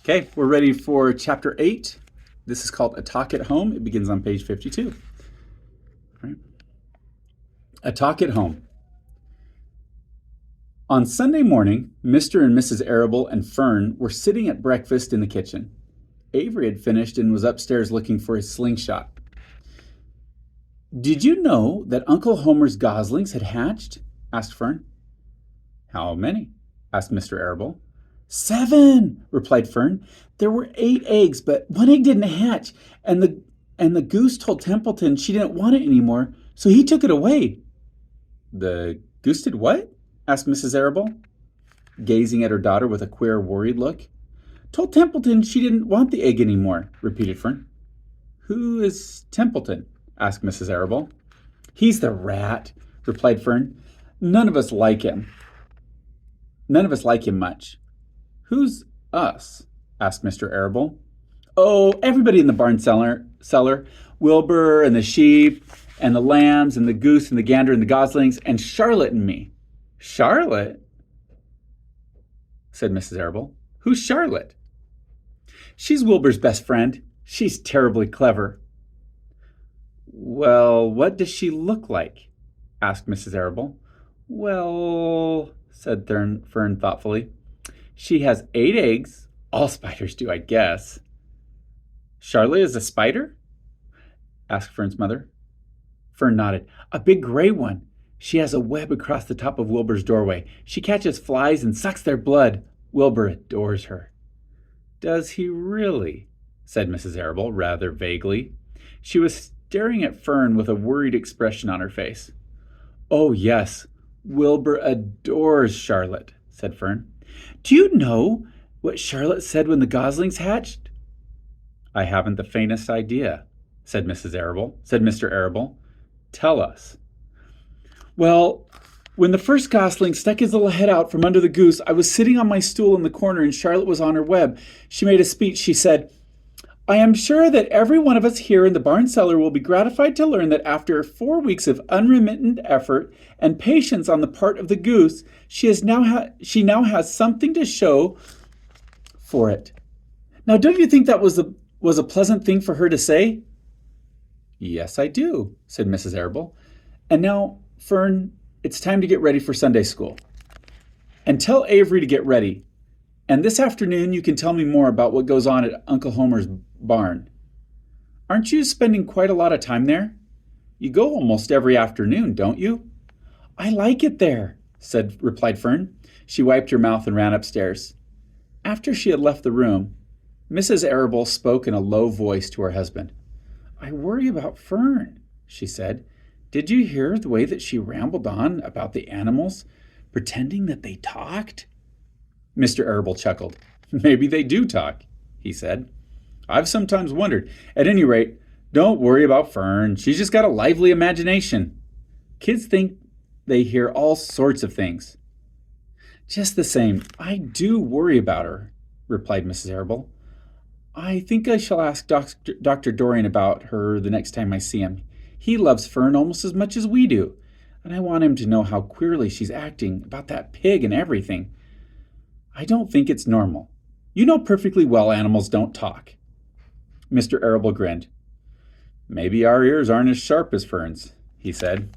Okay, we're ready for Chapter 8. This is called A Talk at Home. It begins on page 52. All right. A Talk at Home. On Sunday morning, Mr. and Mrs. Arable and Fern were sitting at breakfast in the kitchen. Avery had finished and was upstairs looking for his slingshot. "Did you know that Uncle Homer's goslings had hatched?" asked Fern. "How many?" asked Mr. Arable. "7," replied Fern. "There were 8 eggs, but one egg didn't hatch, and the goose told Templeton she didn't want it anymore, so he took it away." "The goose did what?" asked Mrs. Arable, gazing at her daughter with a queer, worried look. "Told Templeton she didn't want the egg anymore," repeated Fern. "Who is Templeton?" asked Mrs. Arable. "He's the rat," replied Fern. None of us like him much." "Who's us?" asked Mr. Arable. "Oh, everybody in the barn cellar. Wilbur and the sheep and the lambs and the goose and the gander and the goslings and Charlotte and me." "Charlotte?" said Mrs. Arable. "Who's Charlotte?" "She's Wilbur's best friend. She's terribly clever." "Well, what does she look like?" asked Mrs. Arable. "Well," said Fern thoughtfully, "she has 8 eggs. All spiders do, I guess." "Charlotte is a spider?" asked Fern's mother. Fern nodded. "A big gray one. She has a web across the top of Wilbur's doorway. She catches flies and sucks their blood. Wilbur adores her." "Does he really?" said Mrs. Arable, rather vaguely. She was staring at Fern with a worried expression on her face. "Oh, yes, Wilbur adores Charlotte," said Fern. "Do you know what Charlotte said when the goslings hatched?" "I haven't the faintest idea," said Mr. Arable. "Tell us." "Well, when the first gosling stuck his little head out from under the goose, I was sitting on my stool in the corner and Charlotte was on her web. She made a speech. She said, 'I am sure that every one of us here in the barn cellar will be gratified to learn that after 4 weeks of unremittent effort and patience on the part of the goose, she now has something to show for it.' Now, don't you think that was a pleasant thing for her to say?" "Yes, I do," said Mrs. Arable. "And now, Fern, it's time to get ready for Sunday school. And tell Avery to get ready. And this afternoon you can tell me more about what goes on at Uncle Homer's barn. Aren't you spending quite a lot of time there? You go almost every afternoon, don't you?" "I like it there," replied Fern. She wiped her mouth and ran upstairs. After she had left the room, Mrs. Arable spoke in a low voice to her husband. "I worry about Fern," she said. "Did you hear the way that she rambled on about the animals, pretending that they talked?" Mr. Arable chuckled. "Maybe they do talk," he said. "I've sometimes wondered. At any rate, don't worry about Fern. She's just got a lively imagination. Kids think they hear all sorts of things." "Just the same, I do worry about her," replied Mrs. Arable. "I think I shall ask Dr. Dorian about her the next time I see him. He loves Fern almost as much as we do, and I want him to know how queerly she's acting about that pig and everything. I don't think it's normal. You know perfectly well animals don't talk." Mr. Arable grinned. "Maybe our ears aren't as sharp as Fern's," he said.